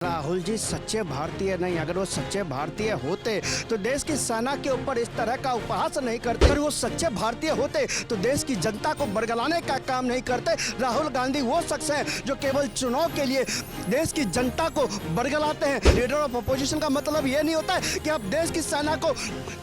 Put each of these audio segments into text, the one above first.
राहुल जी सच्चे भारतीय नहीं। अगर वो सच्चे भारतीय होते तो देश की सेना के ऊपर इस तरह का उपहास नहीं करते। अगर वो सच्चे भारतीय होते तो देश की जनता को बरगलाने का काम नहीं करते। राहुल गांधी वो शख्स है जो केवल चुनाव के लिए देश की जनता को बरगलाते हैं। लीडर ऑफ अपोजिशन का मतलब ये नहीं होता है कि आप देश की सेना को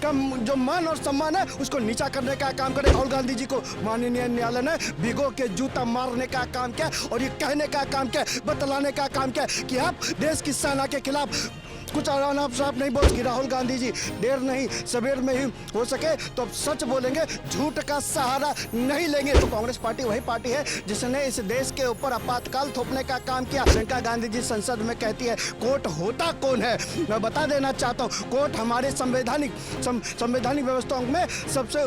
कम जो मान और सम्मान है उसको नीचा करने का काम करें। राहुल गांधी जी को माननीय न्यायालय ने भिगो के जूता मारने का काम किया और ये कहने का काम किया, बतलाने का काम किया कि आप देश की सेना के खिलाफ कुछ आराम साफ नहीं बोल कि राहुल गांधी जी देर नहीं सवेर में ही हो सके तो अब सच बोलेंगे, झूठ का सहारा नहीं लेंगे। तो कांग्रेस पार्टी वही पार्टी है जिसने इस देश के ऊपर आपातकाल थोपने का काम किया। प्रियंका गांधी जी संसद में कहती है कोर्ट होता कौन है। मैं बता देना चाहता हूँ कोर्ट हमारे संवैधानिक व्यवस्थाओं में सबसे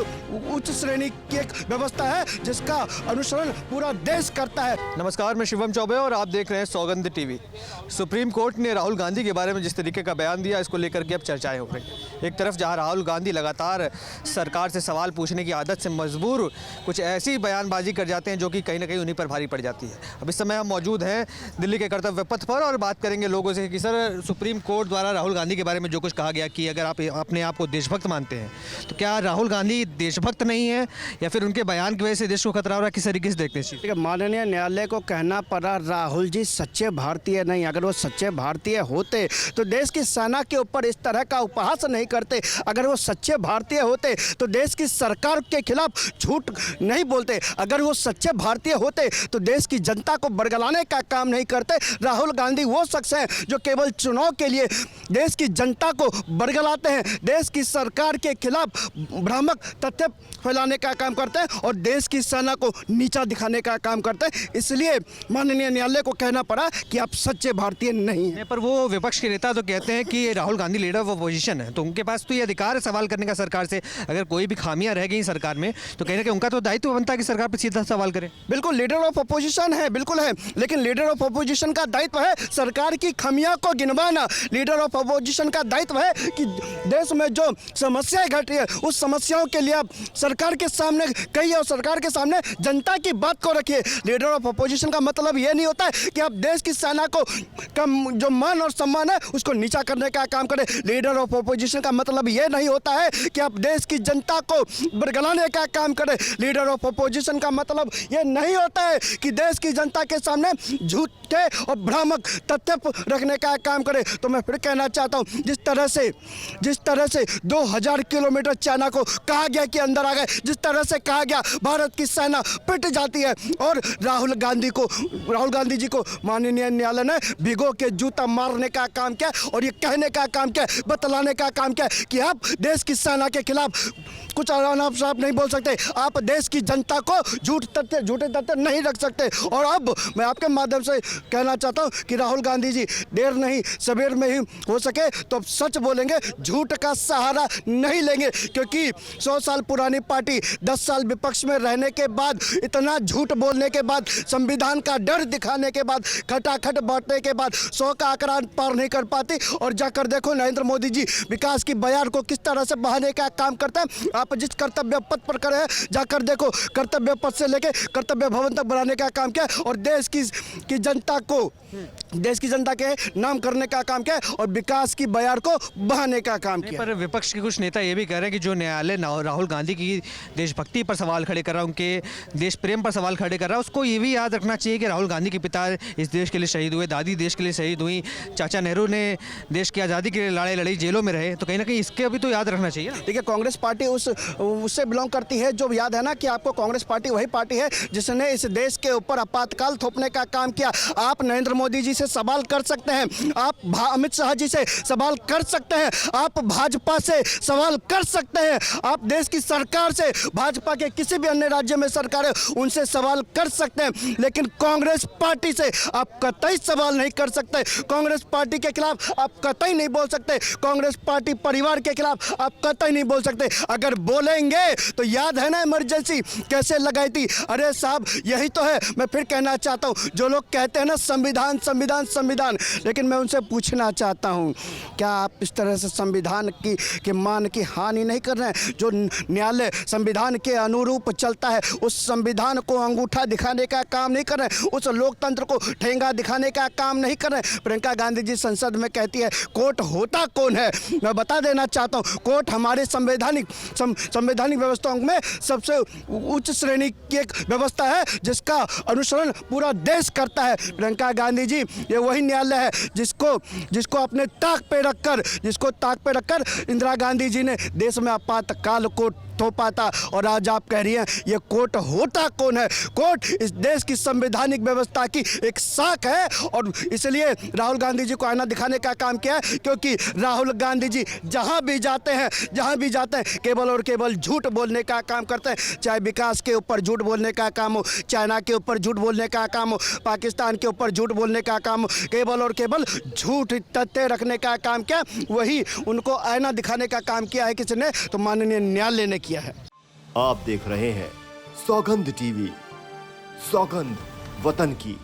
उच्च श्रेणी की एक व्यवस्था है जिसका अनुसरण पूरा देश करता है। नमस्कार, मैं शिवम चौबे और आप देख रहे हैं सौगंध टीवी। सुप्रीम कोर्ट ने राहुल गांधी के बारे में जिस तरीके का बयान दिया, इसको लेकर के अब चर्चाएं हो रही। एक तरफ जहां राहुल गांधी लगातार सरकार से सवाल पूछने की आदत से मजबूर कुछ ऐसी बयानबाजी कर जाते हैं जो कि कहीं ना कहीं उन्हीं पर भारी पड़ जाती है। अब इस समय हम मौजूद हैं दिल्ली के कर्तव्य पथ पर और बात करेंगे लोगों से कि सर, सुप्रीम कोर्ट द्वारा राहुल गांधी के बारे में जो कुछ कहा गया कि अगर आप अपने आप को देशभक्त मानते हैं तो क्या राहुल गांधी देशभक्त नहीं है या फिर उनके बयान की वजह से देश को खतरा हो रहा है? किस तरीके से देखते हैं? माननीय न्यायालय को कहना पड़ा राहुल जी सच्चे भारतीय नहीं। अगर वो सच्चे भारतीय होते तो देश की सेना के ऊपर इस तरह का उपहास नहीं करते। अगर वो सच्चे भारतीय होते तो देश की सरकार के खिलाफ झूठ नहीं बोलते। अगर वो सच्चे भारतीय होते तो देश की जनता को बरगलाने का काम नहीं करते। राहुल गांधी वो शख्स है जो केवल चुनाव के लिए देश की जनता को बरगलाते हैं, देश की सरकार के खिलाफ भ्रामक तथ्य फैलाने का काम करते हैं और देश की सेना को नीचा दिखाने का काम करते हैं। इसलिए माननीय न्यायालय को कहना पड़ा कि आप सच्चे भारतीय नहीं हैं। पर वो विपक्ष के नेता तो कहते हैं कि Rahul Gandhi leader of opposition है, तो उनके पास तो ये अधिकार है सवाल करने का सरकार से। अगर कोई भी खामियां रह गई सरकार में तो कहीं ना कहीं उनका तो दायित्व बनता है कि सरकार पर सीधा सवाल करें। बिल्कुल, लीडर ऑफ अपोजिशन है, बिल्कुल है, लेकिन लीडर ऑफ अपोजिशन का दायित्व है सरकार की खामियां को गिनवाना। लीडर ऑफ अपोजिशन का दायित्व है कि देश में जो समस्याएं घटी है उस समस्याओं के लिए आप सरकार के सामने कहिए और सरकार के सामने जनता की बात को रखिए। लीडर ऑफ अपोजिशन का मतलब ये नहीं होता है कि आप देश की सेना को कम जो मान और सम्मान है उसको नीचा करने का काम करें। लीडर ऑफ अपोजिशन का मतलब ये नहीं होता है कि आप देश की जनता को बरगलाने का काम करें। लीडर ऑफ अपोजिशन का मतलब ये नहीं होता है कि देश की जनता के सामने झूठे और भ्रामक तथ्य रखने का काम करें। तो मैं फिर कहना चाहता हूँ जिस तरह से 2000 किलोमीटर चाइना को कहा गया कि अंदर आ गए, जिस तरह से कहा गया भारत की सेना पिट जाती है और राहुल गांधी जी को माननीय न्यायालय ने भिगो के जूता मारने का काम किया और ये कहने का काम किया, बतलाने का काम किया कि आप देश की सेना के खिलाफ कुछ आराम साफ नहीं बोल सकते। आप देश की जनता को झूठे तथ्य नहीं रख सकते। और अब मैं आपके माध्यम से कहना चाहता हूं कि राहुल गांधी जी देर नहीं सवेर में ही हो सके तो अब सच बोलेंगे, झूठ का सहारा नहीं लेंगे। क्योंकि 100 साल पुरानी पार्टी 10 साल विपक्ष में रहने के बाद, इतना झूठ बोलने के बाद, संविधान का डर दिखाने के बाद, खटाखट बांटने के बाद 100 का आंकड़ा पार नहीं कर पाती। और जाकर देखो नरेंद्र मोदी जी विकास की बयार को किस तरह से बहाने का काम करते हैं। आप जिस कर्तव्य पथ पर खड़े हैं जाकर देखो, कर्तव्य पथ से लेके कर्तव्य भवन तक बढ़ाने का काम किया और देश की जनता को देश की जनता के नाम करने का काम किया और विकास की बयार को बहाने का काम किया। पर विपक्ष के कुछ नेता ये भी कह रहे हैं कि जो न्यायालय राहुल गांधी की देशभक्ति पर सवाल खड़े कर रहा है, उनके देश प्रेम पर सवाल खड़े कर रहा है, उसको ये भी याद रखना चाहिए कि राहुल गांधी के पिता इस देश के लिए शहीद हुए, दादी देश के लिए शहीद हुई, चाचा नेहरू ने देश की आज़ादी के लिए लड़ी, जेलों में रहे। तो कहीं ना कहीं इसके भी तो याद रखना चाहिए। देखिए, कांग्रेस पार्टी उससे बिलोंग करती है जो याद है ना कि आपको कांग्रेस पार्टी वही पार्टी है जिसने इस देश के ऊपर आपातकाल थोपने का काम किया। आप नरेंद्र मोदी जी से सवाल कर सकते हैं, आप अमित शाह जी से सवाल कर सकते हैं, आप भाजपा से सवाल कर सकते हैं, आप देश की सरकार से, भाजपा के किसी भी अन्य राज्य में सरकार है उनसे सवाल कर सकते हैं, लेकिन कांग्रेस पार्टी से आप कतई सवाल नहीं कर सकते। कांग्रेस पार्टी के खिलाफ आप कतई नहीं बोल सकते। कांग्रेस पार्टी परिवार के खिलाफ आप कतई नहीं बोल सकते। अगर बोलेंगे तो याद है ना इमरजेंसी कैसे लगाई थी। अरे साहब, यही तो है। मैं फिर कहना चाहता हूँ, जो लोग कहते हैं ना संविधान संविधान। लेकिन मैं उनसे पूछना चाहता हूँ, क्या आप इस तरह से संविधान की मान की हानि नहीं कर रहे हैं? जो न्यायालय संविधान के अनुरूप चलता है, उस संविधान को अंगूठा दिखाने का काम नहीं कर रहे हैं, उस लोकतंत्र को ठेंगा दिखाने का काम नहीं कर रहे हैं। प्रियंका गांधी जी संसद में कहती है कोर्ट होता कौन है? मैं बता देना चाहता हूँ, कोर्ट हमारे संवैधानिक व्यवस्थाओं में सबसे उच्च श्रेणी की एक व्यवस्था है जिसका अनुसरण पूरा देश करता है। प्रियंका गांधी जी, ये वही न्यायालय है जिसको अपने ताक पे रखकर इंदिरा गांधी जी ने देश में आपातकाल को थोपा था। और आज आप कह रही हैं ये कोर्ट होता कौन है? कोर्ट इस देश की संवैधानिक व्यवस्था की एक शाख है और इसलिए राहुल गांधी जी को आईना दिखाने का काम किया है, क्योंकि राहुल गांधी जी जहां भी जाते हैं केवल और केवल झूठ बोलने का काम करते हैं। चाहे विकास के ऊपर झूठ बोलने का काम हो, चाइना के ऊपर झूठ बोलने का काम हो, पाकिस्तान के ऊपर झूठ बोलने का काम हो, केवल और केवल झूठ तथ्य रखने का काम किया। वही उनको आईना दिखाने का काम किया है किसी ने, तो माननीय न्यायालय ने किया है। आप देख रहे हैं सौगंध टीवी, सौगंध वतन की।